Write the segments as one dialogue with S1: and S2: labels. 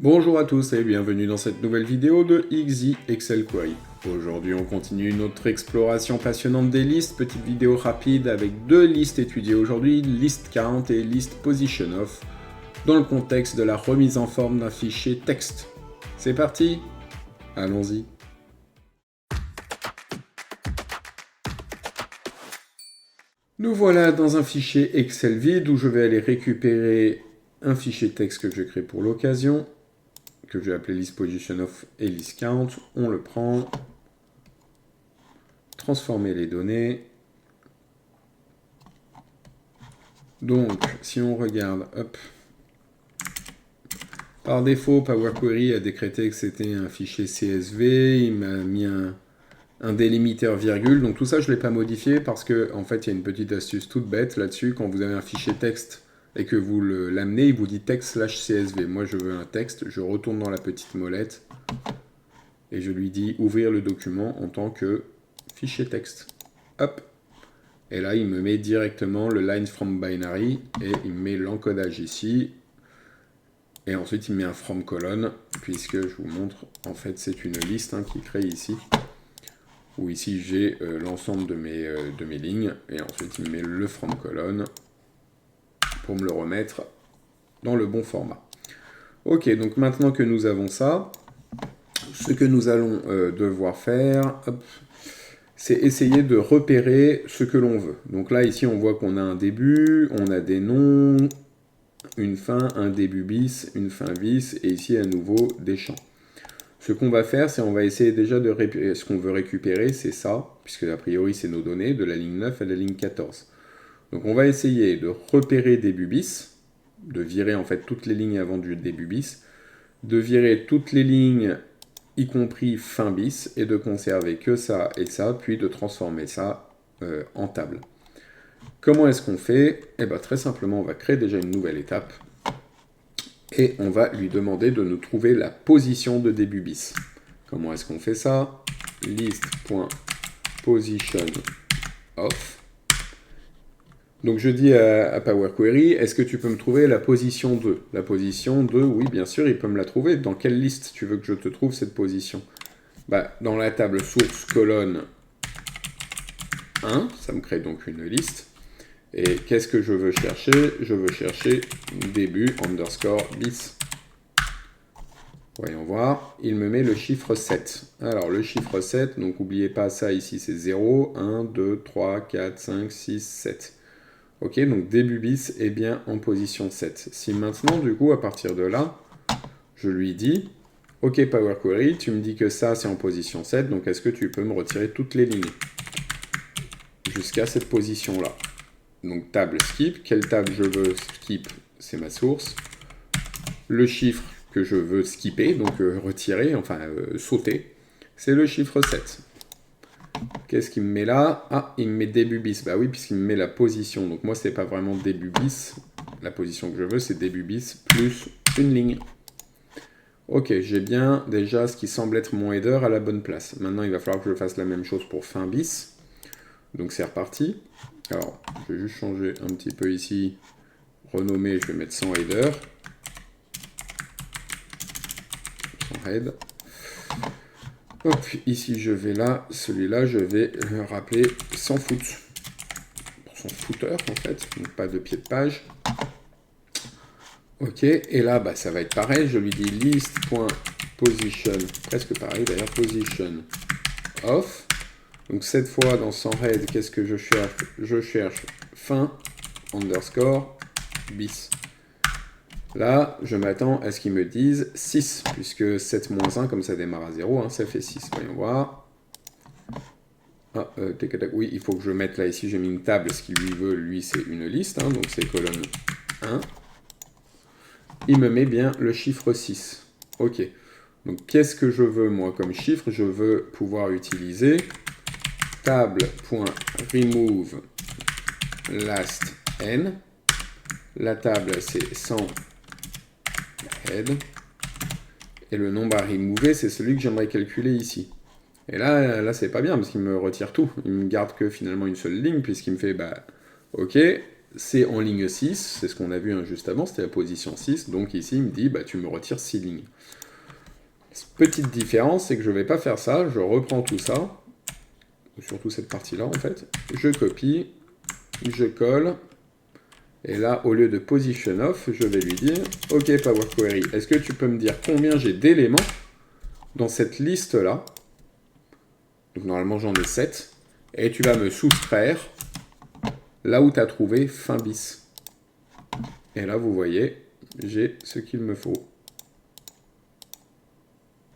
S1: Bonjour à tous et bienvenue dans cette nouvelle vidéo de XZ Excel Query. Aujourd'hui on continue notre exploration passionnante des listes, petite vidéo rapide avec deux listes étudiées aujourd'hui, list count et list position of, dans le contexte de la remise en forme d'un fichier texte. C'est parti, allons-y. Nous voilà dans un fichier Excel vide où je vais aller récupérer un fichier texte que je crée pour l'occasion, que je vais appeler list position of et list count. On le prend, transformer les données. Donc, si on regarde, hop, par défaut, Power Query a décrété que c'était un fichier CSV, il m'a mis un délimiteur virgule, donc tout ça je ne l'ai pas modifié parce que en fait il y a une petite astuce toute bête là-dessus, quand vous avez un fichier texte et que vous l'amenez, il vous dit texte/CSV. Moi je veux un texte, je retourne dans la petite molette et je lui dis ouvrir le document en tant que fichier texte. Hop. Et là il me met directement le line from binary et il me met l'encodage ici. Et ensuite il me met un from colonne, puisque je vous montre, en fait c'est une liste qui crée ici. Où ici j'ai l'ensemble de mes lignes, et ensuite il me met le from colonne pour me le remettre dans le bon format. Ok, donc maintenant que nous avons ça, ce que nous allons devoir faire, c'est essayer de repérer ce que l'on veut. Donc là, ici, on voit qu'on a un début, on a des noms, une fin, un début bis, une fin bis, et ici, à nouveau, des champs. Ce qu'on va faire, c'est on va essayer déjà de récupérer. Ce qu'on veut récupérer, c'est ça, puisque a priori, c'est nos données, de la ligne 9 à la ligne 14. Donc on va essayer de repérer début bis, de virer en fait toutes les lignes avant du début bis, de virer toutes les lignes, y compris fin bis, et de conserver que ça et ça, puis de transformer ça en table. Comment est-ce qu'on fait? Eh bien très simplement, on va créer déjà une nouvelle étape, et on va lui demander de nous trouver la position de début bis. Comment est-ce qu'on fait ça? List.position of. Donc je dis à Power Query, est-ce que tu peux me trouver la position 2? La position 2, oui, bien sûr, il peut me la trouver. Dans quelle liste tu veux que je te trouve cette position? Dans la table source colonne 1, ça me crée donc une liste. Et qu'est-ce que je veux chercher? Je veux chercher début underscore bis. Voyons voir, il me met le chiffre 7. Alors le chiffre 7, donc n'oubliez pas ça ici, c'est 0, 1, 2, 3, 4, 5, 6, 7. Ok, donc début bis est bien en position 7. Si maintenant, du coup, à partir de là, je lui dis, ok Power Query, tu me dis que ça c'est en position 7, donc est-ce que tu peux me retirer toutes les lignes jusqu'à cette position-là? Donc table skip, quelle table je veux skip? C'est ma source. Le chiffre que je veux skipper, donc retirer, enfin sauter, c'est le chiffre 7. Qu'est-ce qu'il me met là? Ah, il me met début bis. Bah oui, puisqu'il me met la position. Donc moi, c'est pas vraiment début bis. La position que je veux, c'est début bis plus une ligne. Ok, j'ai bien déjà ce qui semble être mon header à la bonne place. Maintenant, il va falloir que je fasse la même chose pour fin bis. Donc c'est reparti. Alors, je vais juste changer un petit peu ici. Renommer, je vais mettre sans header. Sans head. Hop, ici je vais là, celui-là je vais le rappeler sans foot. Pour son footer en fait, donc pas de pied de page. Ok, et là ça va être pareil, je lui dis list.position, presque pareil d'ailleurs, position off. Donc cette fois dans sans head, qu'est-ce que je cherche? Je cherche fin underscore bis. Là, je m'attends à ce qu'ils me disent 6, puisque 7 moins 1, comme ça démarre à 0, ça fait 6. Voyons voir. Ah, oui, il faut que je mette là, ici, j'ai mis une table, ce qu'il lui veut, lui, c'est une liste, donc c'est colonne 1. Il me met bien le chiffre 6. Ok. Donc, qu'est-ce que je veux, moi, comme chiffre? Je veux pouvoir utiliser table.remove last n. La table, c'est 100 head. Et le nombre à remover, c'est celui que j'aimerais calculer ici. Et là c'est pas bien, parce qu'il me retire tout. Il me garde que finalement une seule ligne, puisqu'il me fait, ok, c'est en ligne 6, c'est ce qu'on a vu juste avant, c'était la position 6, donc ici il me dit bah, tu me retires 6 lignes. Petite différence, c'est que je ne vais pas faire ça, je reprends tout ça, surtout cette partie-là en fait, je copie, je colle, et là au lieu de position off, je vais lui dire ok Power Query, est-ce que tu peux me dire combien j'ai d'éléments dans cette liste-là? Donc normalement j'en ai 7, et tu vas me soustraire là où tu as trouvé fin bis. Et là, vous voyez, j'ai ce qu'il me faut.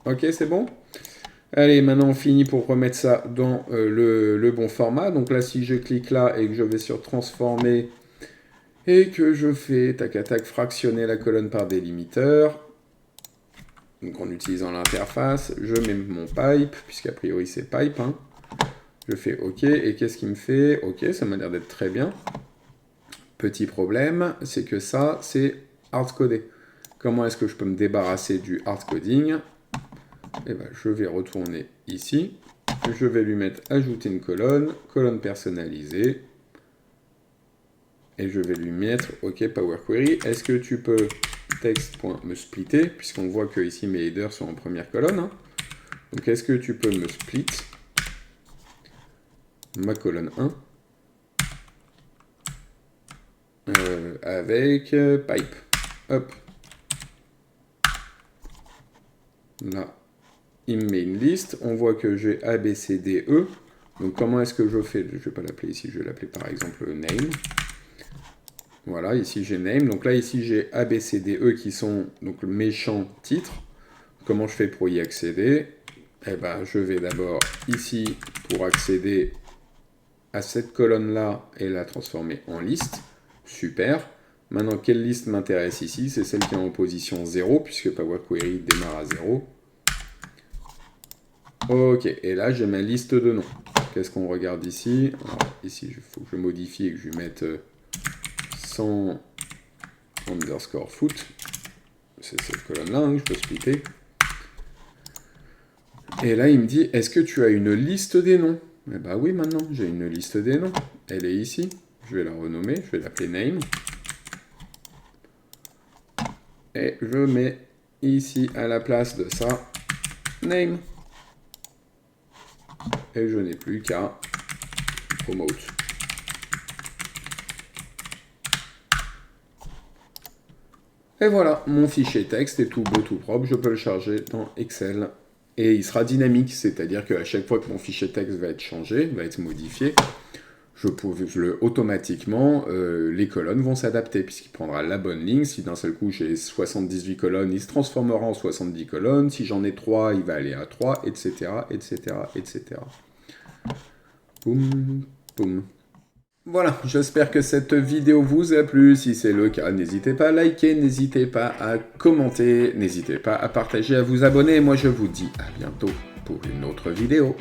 S1: Ok, c'est bon? Allez, maintenant on finit pour remettre ça dans le bon format. Donc là, si je clique là et que je vais sur transformer et que je fais tac tac fractionner la colonne par délimiteur, donc en utilisant l'interface, je mets mon pipe, puisqu'a priori c'est pipe, hein. Je fais OK, et qu'est-ce qu'il me fait? OK, ça m'a l'air d'être très bien. Petit problème, c'est que ça, c'est hardcodé. Comment est-ce que je peux me débarrasser du hardcoding? Eh ben, je vais retourner ici. Je vais lui mettre ajouter une colonne, colonne personnalisée. Et je vais lui mettre OK Power Query. Est-ce que tu peux text.me splitter, puisqu'on voit que ici mes headers sont en première colonne. Hein. Donc est-ce que tu peux me split ma colonne 1 avec pipe. Hop. Là, il me met une liste. On voit que j'ai A, B, C, D, E. Donc comment est-ce que je fais? Je ne vais pas l'appeler ici, je vais l'appeler par exemple name. Voilà, ici j'ai name. Donc là, ici j'ai A, B, C, D, E qui sont donc mes champs titres. Comment je fais pour y accéder? Eh ben, je vais d'abord ici pour accéder à cette colonne-là et la transformer en liste. Super. Maintenant, quelle liste m'intéresse ici? C'est celle qui est en position 0, puisque Power Query démarre à 0. Ok, et là, j'ai ma liste de noms. Qu'est-ce qu'on regarde ici? Alors, ici, il faut que je modifie et que je lui mette 100 underscore foot. C'est cette colonne-là hein, que je peux splitter. Et là, il me dit, est-ce que tu as une liste des noms? Eh bien oui, maintenant, j'ai une liste des noms. Elle est ici. Je vais la renommer, je vais l'appeler name. Et je mets ici à la place de ça, name. Et je n'ai plus qu'à promote. Et voilà, mon fichier texte est tout beau, tout propre. Je peux le charger dans Excel. Et il sera dynamique, c'est-à-dire qu'à chaque fois que mon fichier texte va être changé, va être modifié, automatiquement, les colonnes vont s'adapter, puisqu'il prendra la bonne ligne. Si d'un seul coup j'ai 78 colonnes, il se transformera en 70 colonnes. Si j'en ai 3, il va aller à 3, etc., etc., etc. Boum, boum. Voilà, j'espère que cette vidéo vous a plu. Si c'est le cas, n'hésitez pas à liker, n'hésitez pas à commenter, n'hésitez pas à partager, à vous abonner. Moi, je vous dis à bientôt pour une autre vidéo.